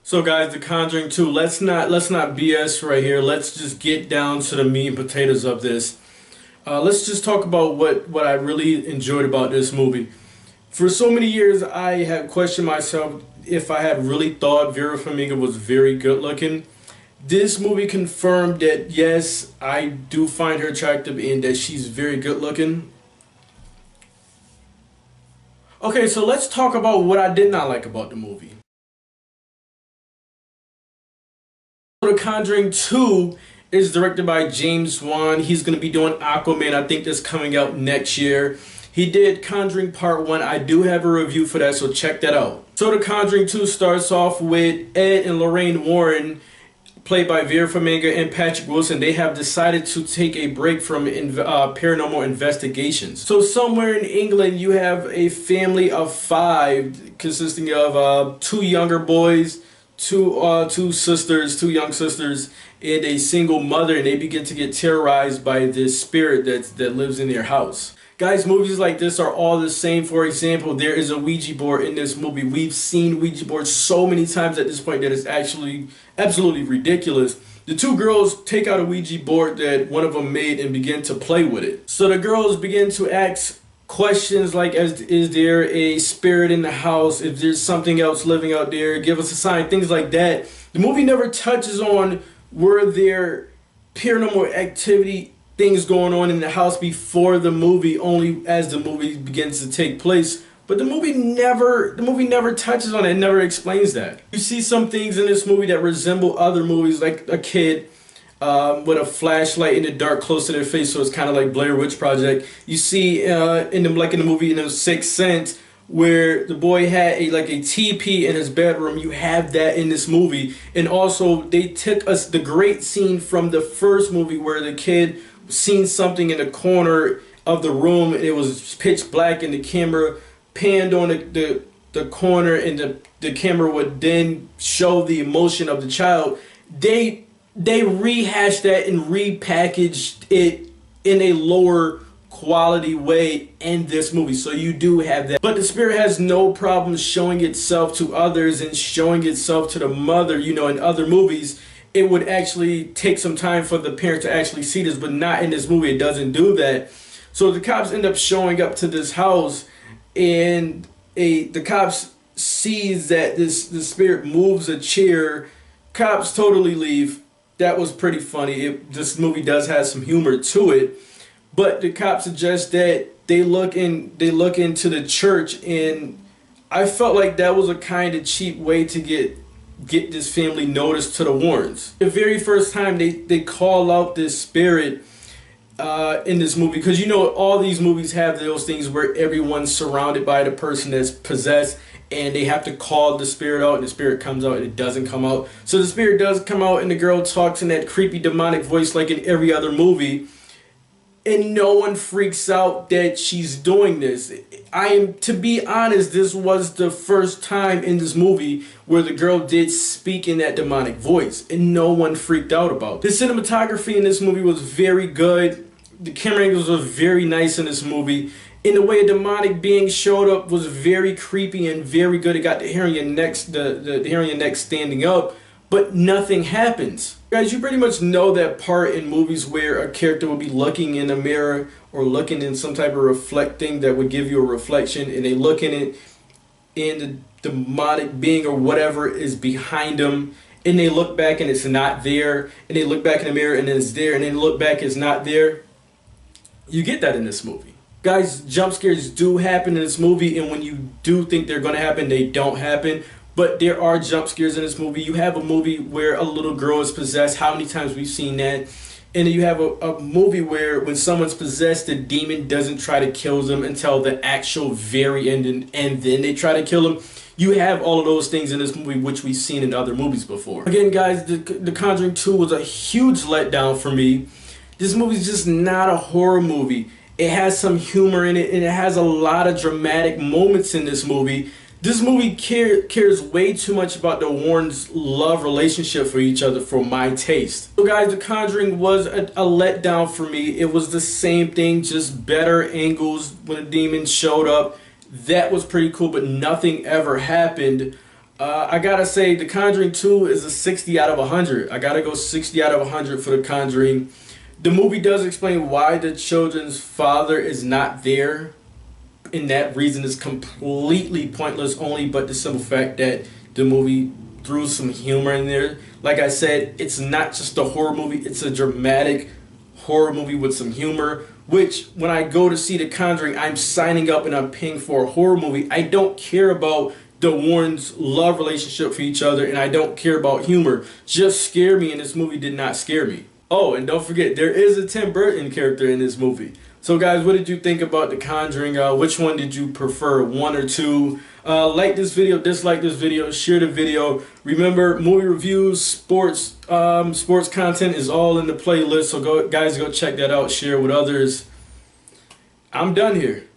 So guys, The Conjuring 2, let's not BS right here. Let's just get down to the meat and potatoes of this. Let's just talk about what I really enjoyed about this movie. For so many years, I had questioned myself if I had really thought Vera Farmiga was very good looking. This movie confirmed that yes, I do find her attractive and that she's very good looking. Okay, so let's talk about what I did not like about the movie. The Conjuring 2 is directed by James Wan. He's going to be doing Aquaman. I think that's coming out next year. He did Conjuring Part 1. I do have a review for that, so check that out. So The Conjuring 2 starts off with Ed and Lorraine Warren, played by Vera Farmiga and Patrick Wilson. They have decided to take a break from paranormal investigations. So somewhere in England, you have a family of 5 consisting of 2 younger boys, two young sisters, and a single mother, and they begin to get terrorized by this spirit that lives in their house. Guys, movies like this are all the same. For example, there is a Ouija board in this movie. We've seen Ouija boards so many times at this point that it's actually absolutely ridiculous. The 2 girls take out a Ouija board that one of them made and begin to play with it. So the girls begin to ask questions like, is there a spirit in the house? If there's something else living out there, give us a sign, things like that. The movie never touches on were there paranormal activity, things going on in the house before the movie, only as the movie begins to take place. But the movie never touches on it, never explains that. You see some things in this movie that resemble other movies, like a kid with a flashlight in the dark close to their face, so it's kind of like Blair Witch Project. You see in the movie in The Sixth Sense, where the boy had a teepee in his bedroom. You have that in this movie. And also they took us the great scene from the first movie where the kid seen something in the corner of the room and it was pitch black and the camera panned on the corner and the camera would then show the emotion of the child. They rehashed that and repackaged it in a lower quality way in this movie, so you do have that. But the spirit has no problem showing itself to others and showing itself to the mother. You know, in other movies it would actually take some time for the parent to actually see this, but not in this movie. It doesn't do that. So the cops end up showing up to this house, and the cops sees that the spirit moves a chair. Cops totally leave. That was pretty funny. This movie does have some humor to it. But the cops suggest that they look into the church, and I felt like that was a kind of cheap way to get this family noticed to the Warrens. The very first time they call out this spirit in this movie, because you know all these movies have those things where everyone's surrounded by the person that's possessed, and they have to call the spirit out, and the spirit comes out and it doesn't come out. So the spirit does come out, and the girl talks in that creepy demonic voice like in every other movie. And no one freaks out that she's doing this. To be honest, this was the first time in this movie where the girl did speak in that demonic voice, and no one freaked out about it. The cinematography in this movie was very good. The camera angles were very nice in this movie. In the way a demonic being showed up was very creepy and very good. It got the hair on your neck, the hair on your neck standing up, but nothing happens. Guys, you pretty much know that part in movies where a character will be looking in a mirror or looking in some type of reflecting that would give you a reflection, and they look in it, and the demonic being or whatever is behind them, and they look back and it's not there, and they look back in the mirror and it's there, and then look back, it's not there. You get that in this movie. Guys, jump scares do happen in this movie, and when you do think they're going to happen, they don't happen. But there are jump scares in this movie. You have a movie where a little girl is possessed. How many times we've seen that? And then you have a movie where when someone's possessed, the demon doesn't try to kill them until the actual very end, and then they try to kill them. You have all of those things in this movie, which we've seen in other movies before. Again, guys, The Conjuring 2 was a huge letdown for me. This movie's just not a horror movie. It has some humor in it, and it has a lot of dramatic moments in this movie. This movie cares way too much about the Warrens' love relationship for each other for my taste. So guys, The Conjuring was a letdown for me. It was the same thing, just better angles when a demon showed up. That was pretty cool, but nothing ever happened. I gotta say, The Conjuring 2 is a 60 out of 100. I gotta go 60 out of 100 for The Conjuring. The movie does explain why the children's father is not there, and that reason is completely pointless, only but the simple fact that the movie threw some humor in there. Like I said, it's not just a horror movie, it's a dramatic horror movie with some humor, which when I go to see The Conjuring, I'm signing up and I'm paying for a horror movie. I don't care about the Warrens' love relationship for each other, and I don't care about humor. Just scare me, and this movie did not scare me. Oh, and don't forget, there is a Tim Burton character in this movie. So guys, what did you think about The Conjuring? Which one did you prefer, one or two? Like this video, dislike this video, share the video. Remember, movie reviews, sports content is all in the playlist. So guys, go check that out, share with others. I'm done here.